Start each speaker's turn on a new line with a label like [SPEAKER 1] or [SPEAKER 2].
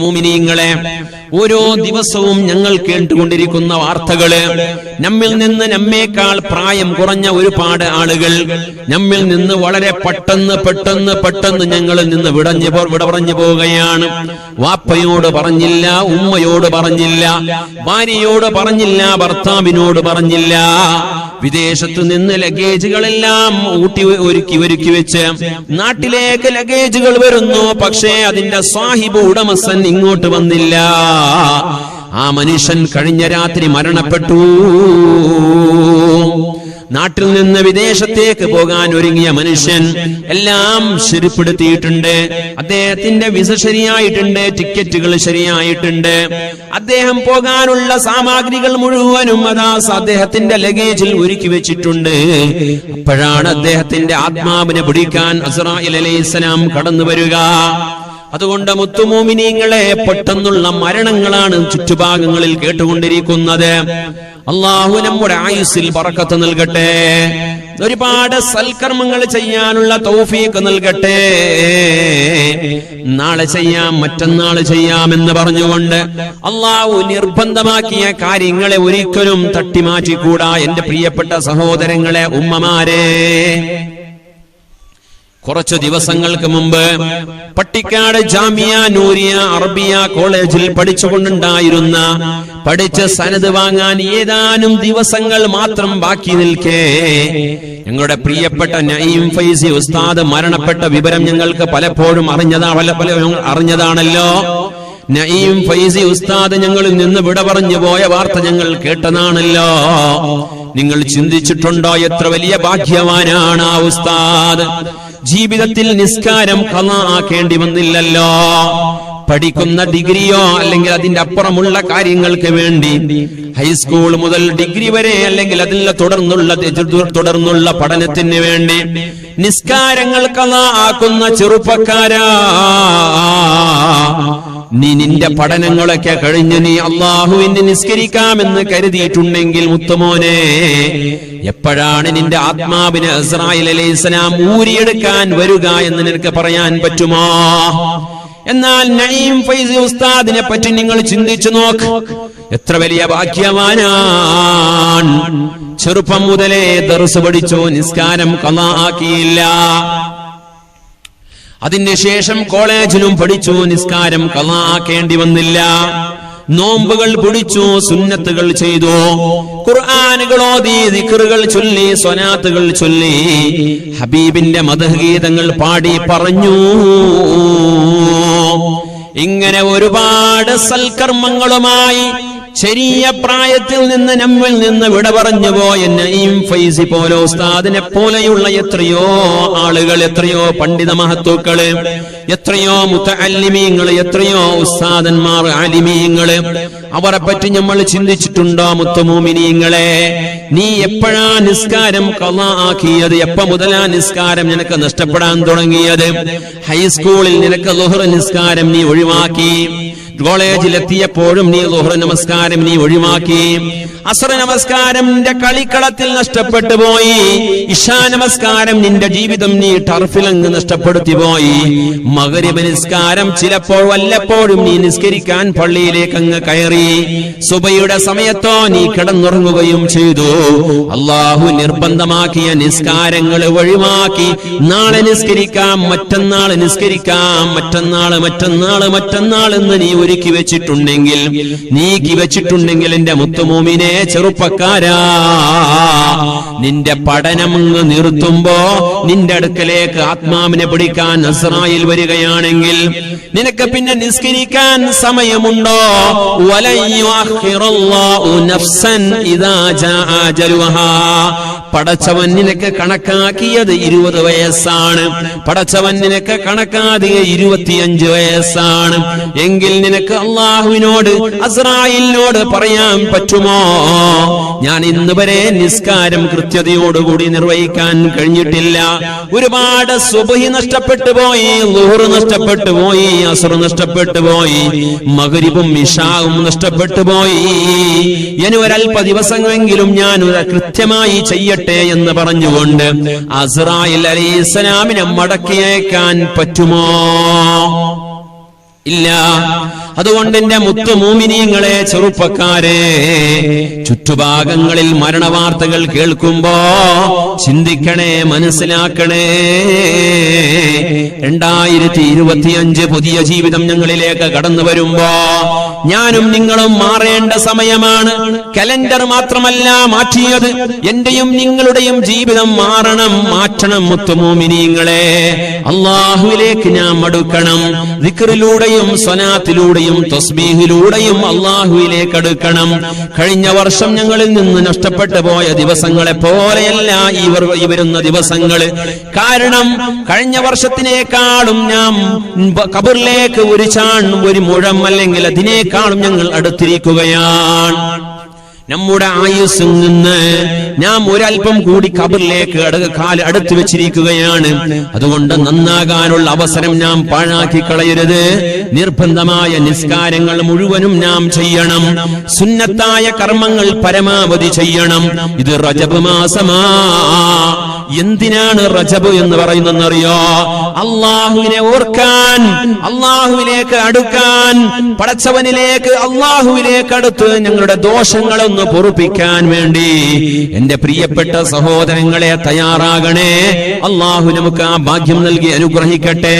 [SPEAKER 1] മുഅ്മിനീങ്ങളെ, ഓരോ ദിവസവും ഞങ്ങൾ കേട്ടുകൊണ്ടിരിക്കുന്ന വാർത്തകള്, നമ്മിൽ നിന്ന് നമ്മേക്കാൾ പ്രായം കുറഞ്ഞ ഒരുപാട് ആളുകൾ നമ്മിൽ നിന്ന് വളരെ പെട്ടെന്ന് ഞങ്ങളിൽ നിന്ന് വിട പറഞ്ഞു പോവുകയാണ്. വാപ്പയോട് പറഞ്ഞില്ല, ഉമ്മയോട് പറഞ്ഞില്ല, ഭാര്യയോട് പറഞ്ഞില്ല, ഭർത്താവിനോട് പറഞ്ഞില്ല. വിദേശത്തു നിന്ന് ലഗേജുകളെല്ലാം ഒരുക്കി വെച്ച് നാട്ടിലേക്ക് ലഗേജുകൾ വരുന്നു. പക്ഷേ അതിന്റെ സാഹിബ്, ഉടമസ്ഥൻ ഇങ്ങോട്ട് വന്നില്ല. ആ മനുഷ്യൻ കഴിഞ്ഞ രാത്രി മരണപ്പെട്ടു. നാട്ടിൽ നിന്ന് വിദേശത്തേക്ക് പോകാൻ ഒരുങ്ങിയ മനുഷ്യൻ എല്ലാം ശരിപ്പെടുത്തിയിട്ടുണ്ട്. അദ്ദേഹത്തിന്റെ വിസ ശരിയായിട്ടുണ്ട്, ടിക്കറ്റുകൾ ശരിയായിട്ടുണ്ട്. അദ്ദേഹം പോകാനുള്ള സാമഗ്രികൾ മുഴുവനും അദ്ദേഹത്തിന്റെ ലഗേജിൽ ഒരുക്കി വെച്ചിട്ടുണ്ട്. അപ്പോഴാണ് അദ്ദേഹത്തിന്റെ ആത്മാവിനെ പിടിക്കാൻ അസ്രായിൽ അലൈഹിസ്സലാം കടന്നു വരിക. അതുകൊണ്ട് മുത്തുമോമിനീങ്ങളെ, പെട്ടെന്നുള്ള മരണങ്ങളാണ് ചുറ്റുഭാഗങ്ങളിൽ കേട്ടുകൊണ്ടിരിക്കുന്നത്. അള്ളാഹു നമ്മുടെ ആയുസ്സിൽ ബറക്കത്ത് നൽകട്ടെ, ഒരുപാട് സൽക്കർമ്മങ്ങൾ ചെയ്യാനുള്ള തൗഫീഖ് നൽകട്ടെ. നാളെ ചെയ്യാം, മറ്റന്നാൾ ചെയ്യാമെന്ന് പറഞ്ഞുകൊണ്ട് അള്ളാഹു നിർബന്ധമാക്കിയ കാര്യങ്ങളെ ഒരിക്കലും തട്ടിമാറ്റിക്കൂടാ. എന്റെ പ്രിയപ്പെട്ട സഹോദരങ്ങളെ, ഉമ്മമാരെ, കുറച്ചു ദിവസങ്ങൾക്ക് മുമ്പ് പട്ടിക്കാട് ജാമിയ നൂരിയ അറബിയ കോളേജിൽ പഠിച്ച് സനദ് വാങ്ങാൻ ഏതാനും ദിവസങ്ങൾ മാത്രം ബാക്കി നിൽക്കേ ഞങ്ങളുടെ പ്രിയപ്പെട്ട നഈം ഫൈസി ഉസ്താദ് മരണപ്പെട്ട വിവരം ഞങ്ങൾക്ക് പലപ്പോഴും അറിഞ്ഞതാണല്ലോ. നഈം ഫൈസി ഉസ്താദ് ഞങ്ങളിൽ നിന്ന് വിട പറഞ്ഞു പോയ വാർത്ത ഞങ്ങൾ കേട്ടതാണല്ലോ. നിങ്ങൾ ചിന്തിച്ചിട്ടുണ്ടോ എത്ര വലിയ ഭാഗ്യവാനാണ് ആ ഉസ്താദ്? ജീവിതത്തിൽ നിസ്കാരം ഖളാ ആക്കേണ്ടി വന്നില്ലല്ലോ. പഠിക്കുന്ന ഡിഗ്രിയോ അല്ലെങ്കിൽ അതിന്റെ അപ്പുറമുള്ള കാര്യങ്ങൾക്ക് വേണ്ടി ഹൈസ്കൂൾ മുതൽ ഡിഗ്രി വരെ അല്ലെങ്കിൽ അതിൽ തുടർന്നുള്ള പഠനത്തിന് വേണ്ടി നിസ്കാരങ്ങൾ ഖളാ ആക്കുന്ന ചെറുപ്പക്കാരാ, നീ നിന്റെ പഠനങ്ങളൊക്കെ കഴിഞ്ഞ് നീ അള്ളാഹുവിന് നിസ്കരിക്കാമെന്ന് കരുതിയിട്ടുണ്ടെങ്കിൽ മുത്തുമോനെ, എപ്പോഴാണ് നിന്റെ ആത്മാവിന് ഇസ്രായേൽ അലൈഹിസ്സലാം ഊരിയെടുക്കാൻ വരിക എന്ന് നിനക്ക് പറയാൻ പറ്റുമോ? എന്നാൽ നഈം ഫൈസി ഉസ്താദിനെ പറ്റി നിങ്ങൾ ചിന്തിച്ചു നോക്ക്. എത്ര വലിയ ഭാഗ്യവാനാണ്. ചെറുപ്പം മുതലേ ദർസ് പഠിച്ചു, നിസ്കാരം ഖളാ ആക്കിയില്ല. അതിനുശേഷം കോളേജിലും പഠിച്ചു, നിസ്കാരം ഖളാ ആക്കേണ്ടി വന്നില്ല. നോമ്പുകൾ പിടിച്ചു, സുന്നത്തുകൾ ചെയ്തു, ഖുർആനുകൾ ഓതി, ദിക്റുകൾ ചൊല്ലി, സ്വലാത്തുകൾ ചൊല്ലി, ഹബീബിന്റെ മദ്ഹ് ഗീതങ്ങൾ പാടി പറഞ്ഞു. ഇങ്ങനെ ഒരുപാട് സൽക്കർമ്മങ്ങളുമായി ചെറിയ പ്രായത്തിൽ നിന്ന് നമ്മിൽ നിന്ന് വിട പറഞ്ഞു പോയ നഈം ഫൈസി പോലെ ഉസ്താദിനെ പോലെയുള്ള എത്രയോ ആളുകൾ, എത്രയോ പണ്ഡിത മഹത്തുക്കള്, എത്രയോ മുതഅല്ലിമീങ്ങൾ, എത്രയോ ഉസ്താദന്മാർ, ആലിമീങ്ങള്, അവരെ പറ്റി നമ്മൾ ചിന്തിച്ചിട്ടുണ്ടോ? മുത്തുമോമിനീങ്ങളെ, നീ എപ്പോഴാ നിസ്കാരം ഖളാ ആക്കിയത്? എപ്പോ മുതലാ നിസ്കാരം നിനക്ക് നഷ്ടപ്പെടാൻ തുടങ്ങിയത്? ഹൈസ്കൂളിൽ നിനക്ക് ളുഹ്ർ നിസ്കാരം നീ ഒഴിവാക്കി, കോളേജിലെത്തിയപ്പോഴും നീ ളുഹ്ർ നമസ്കാരം നീ ഒഴിവാക്കി, അസ്ർ നമസ്കാരം നിന്റെ കളിക്കളത്തിൽ നഷ്ടപ്പെട്ടു പോയി, ഇശാ നമസ്കാരം നിന്റെ ജീവിതം നീ ടർഫിലങ്ങ് നഷ്ടപ്പെടുത്തി പോയി, മഗ്രിബ് നിസ്കാരം ചിലപ്പോൾ വല്ലപ്പോഴും നീ നിസ്കരിക്കാൻ പള്ളിയിലേക്ക് അങ്ങ് കയറി, സുബഹിയുടെ സമയത്തോ നീ കിടന്നുറങ്ങുകയും ചെയ്തു. അള്ളാഹു നിർബന്ധമാക്കിയ നിസ്കാരങ്ങൾ ഒഴിവാക്കി നാളെ നിസ്കരിക്കാം, മറ്റന്നാൾ നിസ്കരിക്കാം, മറ്റന്നാൾ എന്ന് നീ ഒരുക്കി വെച്ചിട്ടുണ്ടെങ്കിൽ, നീക്കി വെച്ചിട്ടുണ്ടെങ്കിൽ എന്റെ മുത്തുമോമിനെ, ചെറുപ്പക്കാരാ, നിന്റെ പഠനം നിർത്തുമ്പോ നിന്റെ അടുക്കലേക്ക് ആത്മാവിനെ പിടിക്കാൻ അസ്രായിൽ വരികയാണെങ്കിൽ നിനക്ക് പിന്നെ നിസ്കരിക്കാൻ സമയമുണ്ടോ? പടച്ചവൻ നിനക്ക് കണക്കാക്കിയത് 20 വയസ്സാണ്, പടച്ചവൻ നിനക്ക് കണക്കാക്കിയ 25 വയസ്സാണ്. എങ്കിൽ നിനക്ക് അള്ളാഹുവിനോട്, അസ്രായിലിനോട് പറയാൻ പറ്റുമോ, ഞാൻ ഇന്ന് വരെ നിസ്കാരം കൃത്യതയോടുകൂടി നിർവഹിക്കാൻ കഴിഞ്ഞിട്ടില്ല, ഒരുപാട് സുബ്ഹി നഷ്ടപ്പെട്ടു പോയി, ളുഹ്ർ നഷ്ടപ്പെട്ടു പോയി, അസ്ർ നഷ്ടപ്പെട്ടു പോയി, മഗ്രിബും ഇശാവും നഷ്ടപ്പെട്ടു പോയി, ഇനി ഒരല്പ ദിവസമെങ്കിലും ഞാൻ കൃത്യമായി ചെയ്യട്ടെ എന്ന് പറഞ്ഞുകൊണ്ട് അസ്രായിൽ അലൈഹിസ്സലാമിനെ മടക്കി അയക്കാൻ പറ്റുമോ? ഇല്ല. അതുകൊണ്ട് എന്റെ മുത്തു മോമിനീങ്ങളെ, ചെറുപ്പക്കാരെ, ചുറ്റുഭാഗങ്ങളിൽ മരണവാർത്തകൾ കേൾക്കുമ്പോ ചിന്തിക്കണേ, മനസ്സിലാക്കണേ. 2025 പുതിയ ജീവിതം ഞങ്ങളിലേക്ക് കടന്നു വരുമ്പോ ഞാനും നിങ്ങളും മാറേണ്ട സമയമാണ്. കലണ്ടർ മാത്രമല്ല മാറ്റിയത്, എന്റെയും നിങ്ങളുടെയും ജീവിതം മാറ്റണം. മുത്തു മോമിനീങ്ങളെ, അള്ളാഹുവിലേക്ക് നാം അടുക്കണം. ദിക്റിലൂടെയും സ്വലാത്തിലൂടെയും തസ്ബീഹിലൂടെയും അള്ളാഹുവിലേക്ക് അടുക്കണം. കഴിഞ്ഞ വർഷം ഞങ്ങളിൽ നിന്ന് നഷ്ടപ്പെട്ടു പോയ ദിവസങ്ങളെ പോലെയല്ല ഈ വരുന്ന ദിവസങ്ങള്. കാരണം കഴിഞ്ഞ വർഷത്തിനേക്കാളും നാം ഖബറിലേക്ക് ഒരു മുഴം അല്ലെങ്കിൽ അതിനേക്കാളും ഞങ്ങൾ അടുത്തിരിക്കുകയാണ്. നമ്മുടെ ആയുസ്സിൽ നിന്ന് നാം ഒരൽപ്പം കൂടി ഖബറിലേക്ക് അടുത്തു വെച്ചിരിക്കുകയാണ്. അതുകൊണ്ട് നന്നാകാനുള്ള അവസരം നാം പാഴാക്കി കളയരുത്. നിർബന്ധമായ നിസ്കാരങ്ങൾ മുഴുവനും നാം ചെയ്യണം. സുന്നത്തായ കർമ്മങ്ങൾ പരമാവധി ചെയ്യണം. ഇത് റജബ് മാസമാ. എന്തിനാണ് റജബ് എന്ന് പറയുന്നതെന്നറിയോ? അള്ളാഹുവിനെ ഓർക്കാൻ, അള്ളാഹുവിലേക്ക് അടുക്കാൻ, പടച്ചവനിലേക്ക് അള്ളാഹുവിലേക്ക് അടുത്ത് ഞങ്ങളുടെ ദോഷങ്ങളൊന്ന് പൊറുപ്പിക്കാൻ വേണ്ടി. എന്റെ പ്രിയപ്പെട്ട സഹോദരങ്ങളെ, തയ്യാറാകണേ. അള്ളാഹു നമുക്ക് ആ ഭാഗ്യം നൽകി അനുഗ്രഹിക്കട്ടെ.